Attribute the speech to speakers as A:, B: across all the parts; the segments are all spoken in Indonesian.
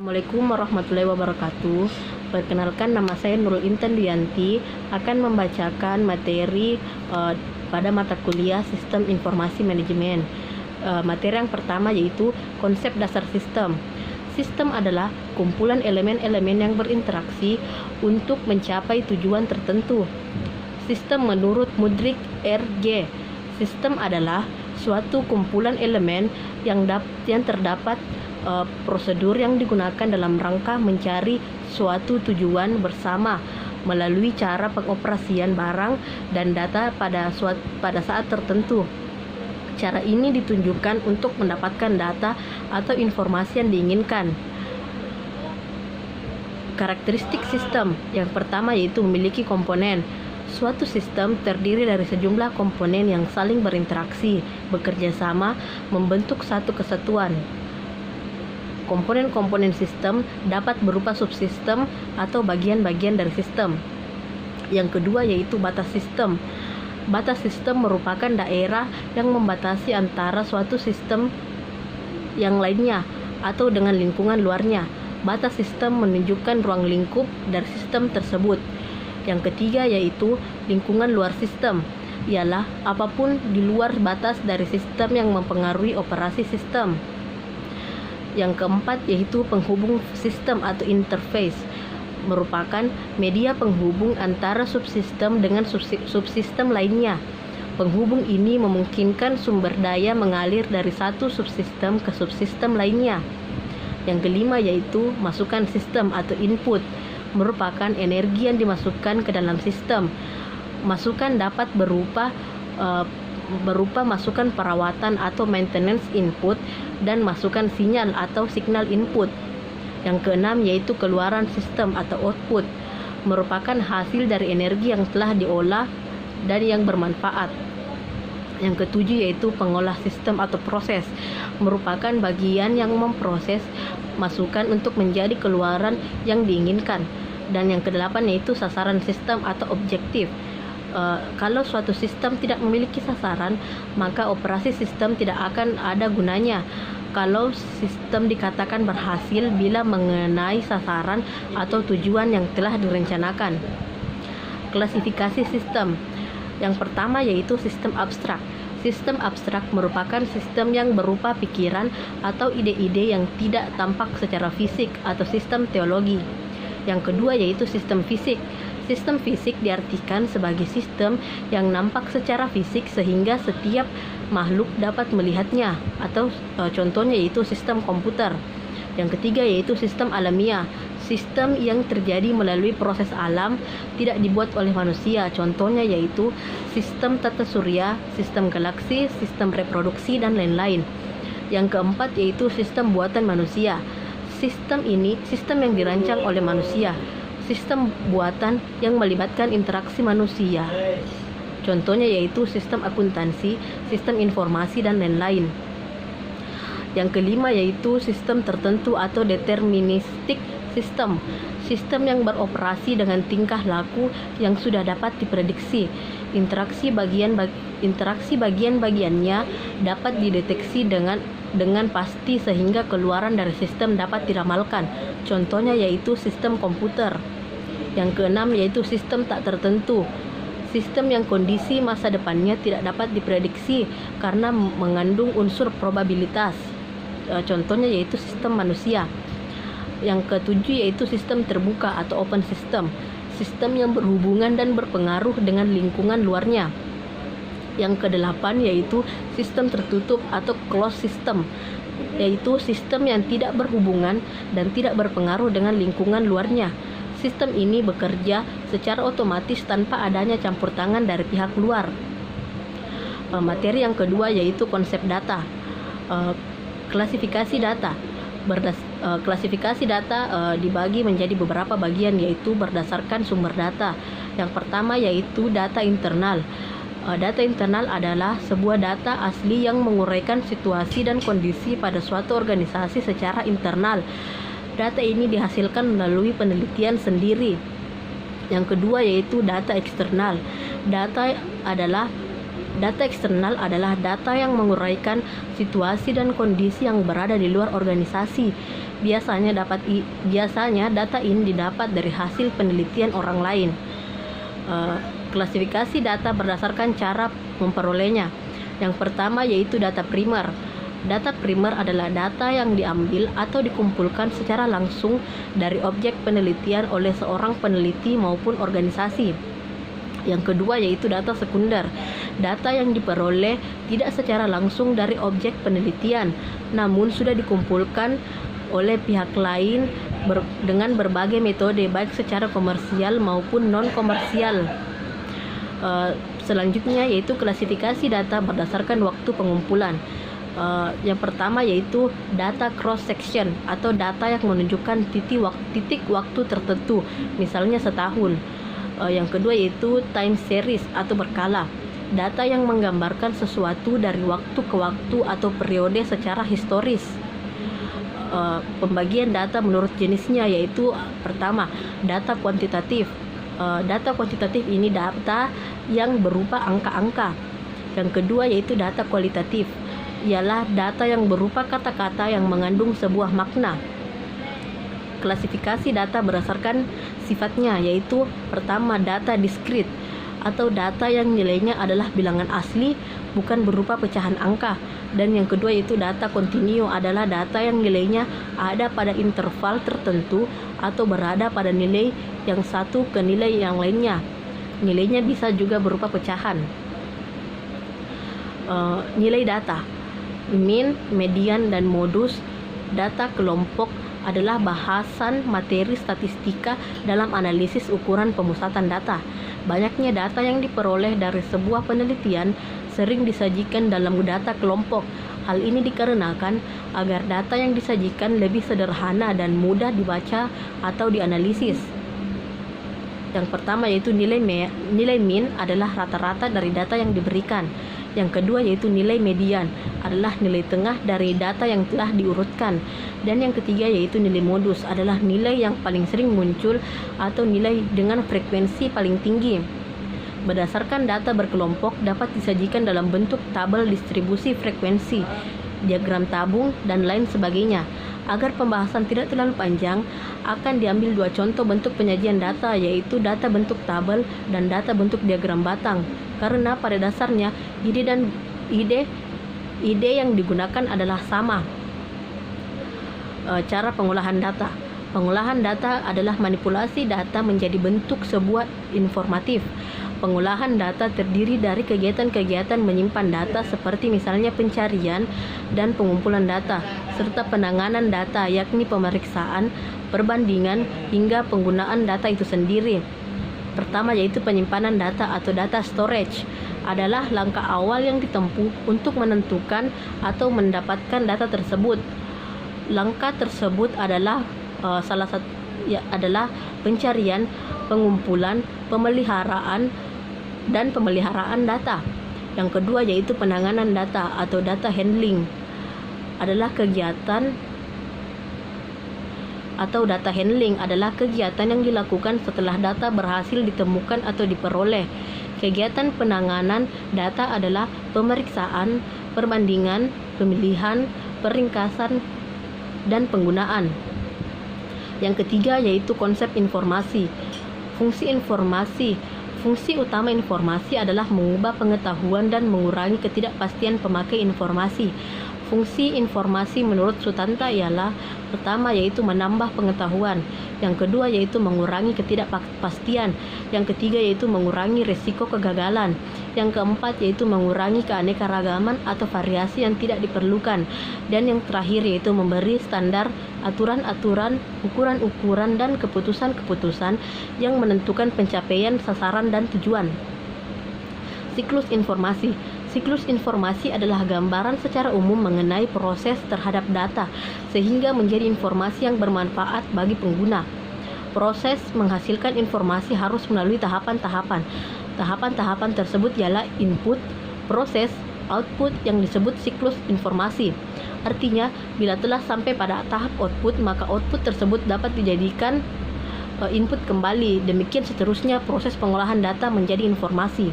A: Assalamualaikum warahmatullahi wabarakatuh. Perkenalkan, nama saya Nurul Intan Duyanti, akan membacakan materi pada mata kuliah Sistem Informasi Manajemen. Materi yang pertama yaitu konsep dasar sistem. Sistem adalah kumpulan elemen-elemen yang berinteraksi untuk mencapai tujuan tertentu. Sistem menurut Mudrik R.G. Sistem adalah suatu kumpulan elemen yang terdapat prosedur yang digunakan dalam rangka mencari suatu tujuan bersama melalui cara pengoperasian barang dan data pada saat tertentu. Cara ini ditunjukkan untuk mendapatkan data atau informasi yang diinginkan. Karakteristik sistem yang pertama yaitu memiliki komponen. Suatu sistem terdiri dari sejumlah komponen yang saling berinteraksi, bekerja sama, membentuk satu kesatuan. Komponen-komponen sistem dapat berupa subsistem atau bagian-bagian dari sistem. Yang kedua yaitu batas sistem. Batas sistem merupakan daerah yang membatasi antara suatu sistem yang lainnya atau dengan lingkungan luarnya. Batas sistem menunjukkan ruang lingkup dari sistem tersebut. Yang ketiga yaitu lingkungan luar sistem, ialah apapun di luar batas dari sistem yang mempengaruhi operasi sistem. Yang keempat yaitu penghubung sistem atau interface, merupakan media penghubung antara subsistem dengan subsistem lainnya. Penghubung ini memungkinkan sumber daya mengalir dari satu subsistem ke subsistem lainnya. Yang kelima yaitu masukan sistem atau input, merupakan energi yang dimasukkan ke dalam sistem. Masukan dapat berupa masukan perawatan atau maintenance input dan masukan sinyal atau signal input. Yang keenam yaitu keluaran sistem atau output, merupakan hasil dari energi yang telah diolah dan yang bermanfaat. Yang ketujuh yaitu pengolah sistem atau proses, merupakan bagian yang memproses masukan untuk menjadi keluaran yang diinginkan. Dan yang kedelapan yaitu sasaran sistem atau objektif. Kalau suatu sistem tidak memiliki sasaran, maka operasi sistem tidak akan ada gunanya. Kalau sistem dikatakan berhasil bila mengenai sasaran atau tujuan yang telah direncanakan. Klasifikasi sistem. Yang pertama yaitu sistem abstrak. Sistem abstrak merupakan sistem yang berupa pikiran atau ide-ide yang tidak tampak secara fisik atau sistem teologi. Yang kedua yaitu sistem fisik. Sistem fisik diartikan sebagai sistem yang nampak secara fisik sehingga setiap makhluk dapat melihatnya, atau contohnya yaitu sistem komputer. Yang ketiga yaitu sistem alamiah. Sistem yang terjadi melalui proses alam, tidak dibuat oleh manusia. Contohnya yaitu sistem tata surya, sistem galaksi, sistem reproduksi, dan lain-lain. Yang keempat yaitu sistem buatan manusia. Sistem ini sistem yang dirancang oleh manusia. Sistem buatan yang melibatkan interaksi manusia. Contohnya yaitu sistem akuntansi, sistem informasi, dan lain-lain. Yang kelima yaitu sistem tertentu atau deterministik sistem. Sistem yang beroperasi dengan tingkah laku yang sudah dapat diprediksi. Interaksi bagian-bagiannya dapat dideteksi dengan pasti sehingga keluaran dari sistem dapat diramalkan. Contohnya yaitu sistem komputer. Yang keenam yaitu sistem tak tertentu. Sistem yang kondisi masa depannya tidak dapat diprediksi karena mengandung unsur probabilitas. Contohnya yaitu sistem manusia. Yang ketujuh yaitu sistem terbuka atau open system. Sistem yang berhubungan dan berpengaruh dengan lingkungan luarnya. Yang kedelapan yaitu sistem tertutup atau closed system, yaitu sistem yang tidak berhubungan dan tidak berpengaruh dengan lingkungan luarnya. Sistem ini bekerja secara otomatis tanpa adanya campur tangan dari pihak luar. Materi yang kedua yaitu konsep data. Klasifikasi data. Klasifikasi data dibagi menjadi beberapa bagian, yaitu berdasarkan sumber data. Yang pertama yaitu data internal. Data internal adalah sebuah data asli yang menguraikan situasi dan kondisi pada suatu organisasi secara internal. Data ini dihasilkan melalui penelitian sendiri. Yang kedua yaitu data eksternal. Data eksternal adalah data yang menguraikan situasi dan kondisi yang berada di luar organisasi. Biasanya data ini didapat dari hasil penelitian orang lain. Klasifikasi data berdasarkan cara memperolehnya. Yang pertama yaitu data primer. Data primer adalah data yang diambil atau dikumpulkan secara langsung dari objek penelitian oleh seorang peneliti maupun organisasi. Yang kedua yaitu data sekunder. Data yang diperoleh tidak secara langsung dari objek penelitian, namun sudah dikumpulkan oleh pihak lain dengan berbagai metode, baik secara komersial maupun non-komersial. Selanjutnya yaitu klasifikasi data berdasarkan waktu pengumpulan. Yang pertama yaitu data cross section atau data yang menunjukkan titik waktu tertentu, misalnya setahun. Yang kedua yaitu time series atau berkala, data yang menggambarkan sesuatu dari waktu ke waktu atau periode secara historis. Pembagian data menurut jenisnya yaitu pertama data kuantitatif. Data kuantitatif ini data yang berupa angka-angka. Yang kedua yaitu data kualitatif, ialah data yang berupa kata-kata yang mengandung sebuah makna. Klasifikasi data berdasarkan sifatnya yaitu pertama data diskrit atau data yang nilainya adalah bilangan asli, bukan berupa pecahan angka. Dan yang kedua yaitu data kontinu, adalah data yang nilainya ada pada interval tertentu atau berada pada nilai yang satu ke nilai yang lainnya. Nilainya bisa juga berupa pecahan. Nilai data, mean, median, dan modus. Data kelompok adalah bahasan materi statistika dalam analisis ukuran pemusatan data. Banyaknya data yang diperoleh dari sebuah penelitian sering disajikan dalam data kelompok. Hal ini dikarenakan agar data yang disajikan lebih sederhana dan mudah dibaca atau dianalisis. Yang pertama yaitu nilai mean adalah rata-rata dari data yang diberikan. Yang kedua yaitu nilai median, adalah nilai tengah dari data yang telah diurutkan. Dan yang ketiga yaitu nilai modus, adalah nilai yang paling sering muncul atau nilai dengan frekuensi paling tinggi. Berdasarkan data berkelompok dapat disajikan dalam bentuk tabel distribusi frekuensi, diagram tabung, dan lain sebagainya. Agar pembahasan tidak terlalu panjang, akan diambil dua contoh bentuk penyajian data, yaitu data bentuk tabel dan data bentuk diagram batang. Karena pada dasarnya ide yang digunakan adalah sama. Cara pengolahan data. Pengolahan data adalah manipulasi data menjadi bentuk sebuah informatif. Pengolahan data terdiri dari kegiatan-kegiatan menyimpan data seperti misalnya pencarian dan pengumpulan data, serta penanganan data yakni pemeriksaan, perbandingan, hingga penggunaan data itu sendiri. Pertama yaitu penyimpanan data atau data storage, adalah langkah awal yang ditempuh untuk menentukan atau mendapatkan data tersebut. Langkah tersebut adalah adalah pencarian, pengumpulan, pemeliharaan, dan pemeliharaan data. Yang kedua yaitu penanganan data atau data handling, adalah kegiatan yang dilakukan setelah data berhasil ditemukan atau diperoleh. Kegiatan penanganan data adalah pemeriksaan, perbandingan, pemilihan, peringkasan, dan penggunaan. Yang ketiga yaitu konsep informasi. Fungsi utama informasi adalah mengubah pengetahuan dan mengurangi ketidakpastian pemakai informasi. Fungsi informasi menurut Sutanta ialah pertama yaitu menambah pengetahuan, yang kedua yaitu mengurangi ketidakpastian, yang ketiga yaitu mengurangi risiko kegagalan, yang keempat yaitu mengurangi keanekaragaman atau variasi yang tidak diperlukan, dan yang terakhir yaitu memberi standar, aturan-aturan, ukuran-ukuran, dan keputusan-keputusan yang menentukan pencapaian sasaran dan tujuan. Siklus informasi. Siklus informasi adalah gambaran secara umum mengenai proses terhadap data sehingga menjadi informasi yang bermanfaat bagi pengguna. Proses menghasilkan informasi harus melalui tahapan-tahapan. Tahapan-tahapan tersebut ialah input, proses, output yang disebut siklus informasi. Artinya, bila telah sampai pada tahap output, maka output tersebut dapat dijadikan input kembali. Demikian seterusnya proses pengolahan data menjadi informasi.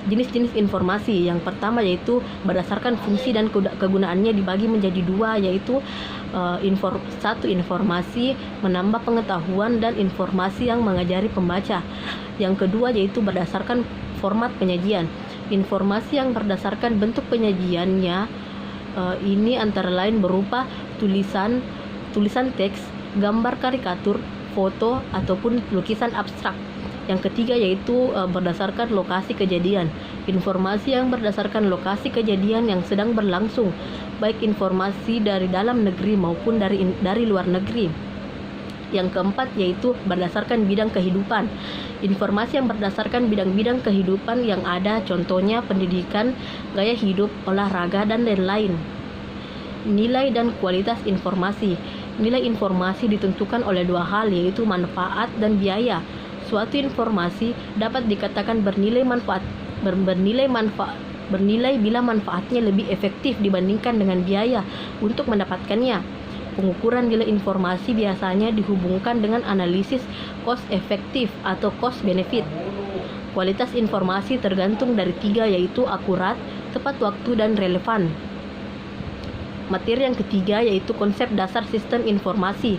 A: Jenis-jenis informasi. Yang pertama yaitu berdasarkan fungsi dan kegunaannya dibagi menjadi dua, yaitu Satu, informasi menambah pengetahuan dan informasi yang mengajari pembaca. Yang kedua yaitu berdasarkan format penyajian. Informasi yang berdasarkan bentuk penyajiannya ini antara lain berupa tulisan teks, gambar karikatur, foto ataupun lukisan abstrak. Yang ketiga yaitu berdasarkan lokasi kejadian. Informasi yang berdasarkan lokasi kejadian yang sedang berlangsung, baik informasi dari dalam negeri maupun dari luar negeri. Yang keempat yaitu berdasarkan bidang kehidupan. Informasi yang berdasarkan bidang-bidang kehidupan yang ada, contohnya pendidikan, gaya hidup, olahraga, dan lain-lain. Nilai dan kualitas informasi. Nilai informasi ditentukan oleh dua hal, yaitu manfaat dan biaya. Suatu informasi dapat dikatakan bernilai bila manfaatnya lebih efektif dibandingkan dengan biaya untuk mendapatkannya. Pengukuran nilai informasi biasanya dihubungkan dengan analisis cost efektif atau cost benefit. Kualitas informasi tergantung dari tiga, yaitu akurat, tepat waktu, dan relevan. Materi yang ketiga yaitu konsep dasar sistem informasi.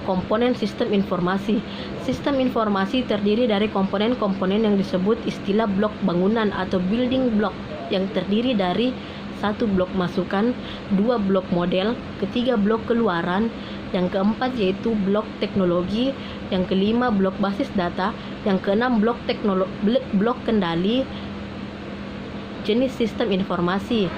A: Komponen sistem informasi. Sistem informasi terdiri dari komponen-komponen yang disebut istilah blok bangunan atau building block, yang terdiri dari 1 blok masukan, 2 blok model, ketiga blok keluaran, yang keempat yaitu blok teknologi, yang kelima blok basis data, yang keenam blok kendali. Jenis sistem informasi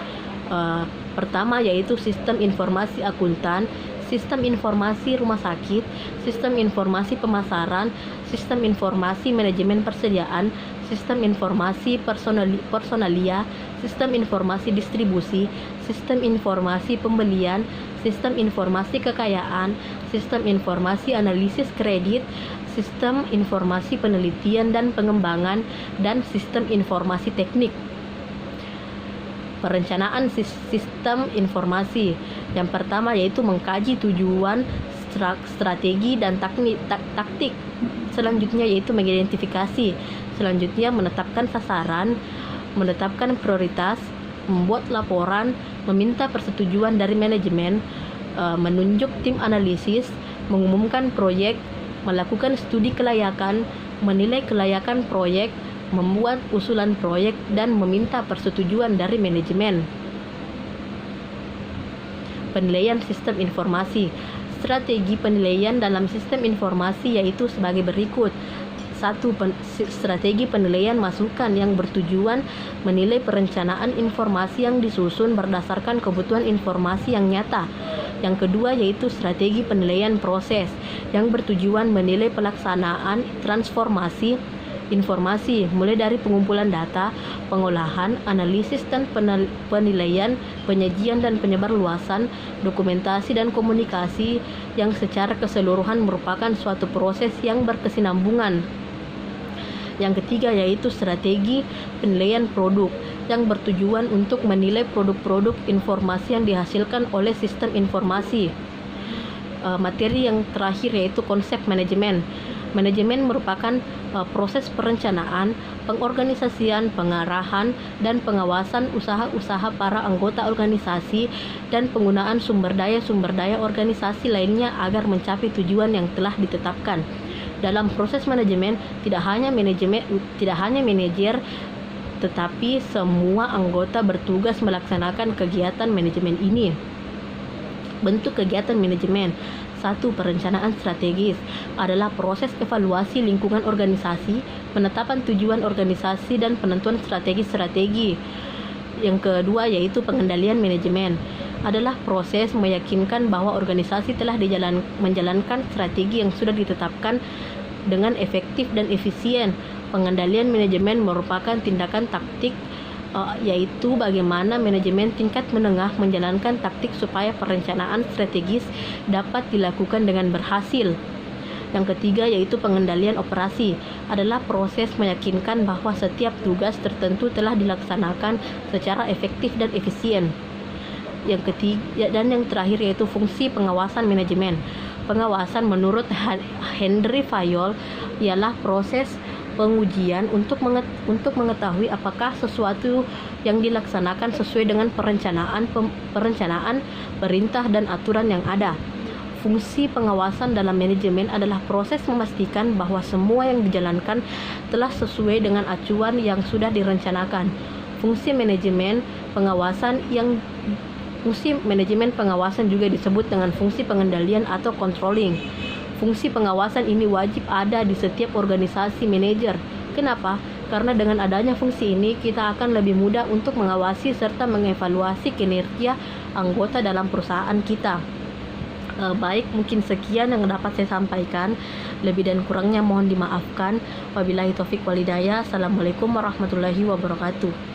A: pertama yaitu sistem informasi akuntan, sistem informasi rumah sakit, sistem informasi pemasaran, sistem informasi manajemen persediaan, sistem informasi personalia, sistem informasi distribusi, sistem informasi pembelian, sistem informasi kekayaan, sistem informasi analisis kredit, sistem informasi penelitian dan pengembangan, dan sistem informasi teknik. Perencanaan sistem informasi. Yang pertama yaitu mengkaji tujuan, strategi, dan taktik. Selanjutnya yaitu mengidentifikasi. Selanjutnya menetapkan sasaran, menetapkan prioritas, membuat laporan, meminta persetujuan dari manajemen, menunjuk tim analisis, mengumumkan proyek, melakukan studi kelayakan, menilai kelayakan proyek, membuat usulan proyek, dan meminta persetujuan dari manajemen. Penilaian sistem informasi. Strategi penilaian dalam sistem informasi yaitu sebagai berikut. 1. Strategi penilaian masukan yang bertujuan menilai perencanaan informasi yang disusun berdasarkan kebutuhan informasi yang nyata. Yang kedua yaitu strategi penilaian proses yang bertujuan menilai pelaksanaan transformasi informasi mulai dari pengumpulan data, pengolahan, analisis dan penilaian, penyajian dan penyebarluasan, dokumentasi dan komunikasi yang secara keseluruhan merupakan suatu proses yang berkesinambungan. Yang ketiga yaitu strategi penilaian produk yang bertujuan untuk menilai produk-produk informasi yang dihasilkan oleh sistem informasi. Materi yang terakhir yaitu konsep manajemen. Manajemen merupakan proses perencanaan, pengorganisasian, pengarahan, dan pengawasan usaha-usaha para anggota organisasi dan penggunaan sumber daya organisasi lainnya agar mencapai tujuan yang telah ditetapkan. Dalam proses manajemen, tidak hanya manajer, tetapi semua anggota bertugas melaksanakan kegiatan manajemen ini. Bentuk kegiatan manajemen. 1. Perencanaan strategis adalah proses evaluasi lingkungan organisasi, penetapan tujuan organisasi, dan penentuan strategi. Yang kedua yaitu pengendalian manajemen adalah proses meyakinkan bahwa organisasi telah menjalankan strategi yang sudah ditetapkan dengan efektif dan efisien. Pengendalian manajemen merupakan tindakan taktik yaitu bagaimana manajemen tingkat menengah menjalankan taktik supaya perencanaan strategis dapat dilakukan dengan berhasil. Yang ketiga yaitu pengendalian operasi adalah proses meyakinkan bahwa setiap tugas tertentu telah dilaksanakan secara efektif dan efisien. Yang ketiga dan yang terakhir yaitu fungsi pengawasan manajemen. Pengawasan menurut Henry Fayol ialah proses pengujian untuk mengetahui apakah sesuatu yang dilaksanakan sesuai dengan perencanaan, perintah dan aturan yang ada. Fungsi pengawasan dalam manajemen adalah proses memastikan bahwa semua yang dijalankan telah sesuai dengan acuan yang sudah direncanakan. Fungsi manajemen pengawasan juga disebut dengan fungsi pengendalian atau controlling. Fungsi pengawasan ini wajib ada di setiap organisasi manajer. Kenapa? Karena dengan adanya fungsi ini, kita akan lebih mudah untuk mengawasi serta mengevaluasi kinerja anggota dalam perusahaan kita. Baik, mungkin sekian yang dapat saya sampaikan. Lebih dan kurangnya mohon dimaafkan. Wabillahi taufik walhidayah. Assalamualaikum warahmatullahi wabarakatuh.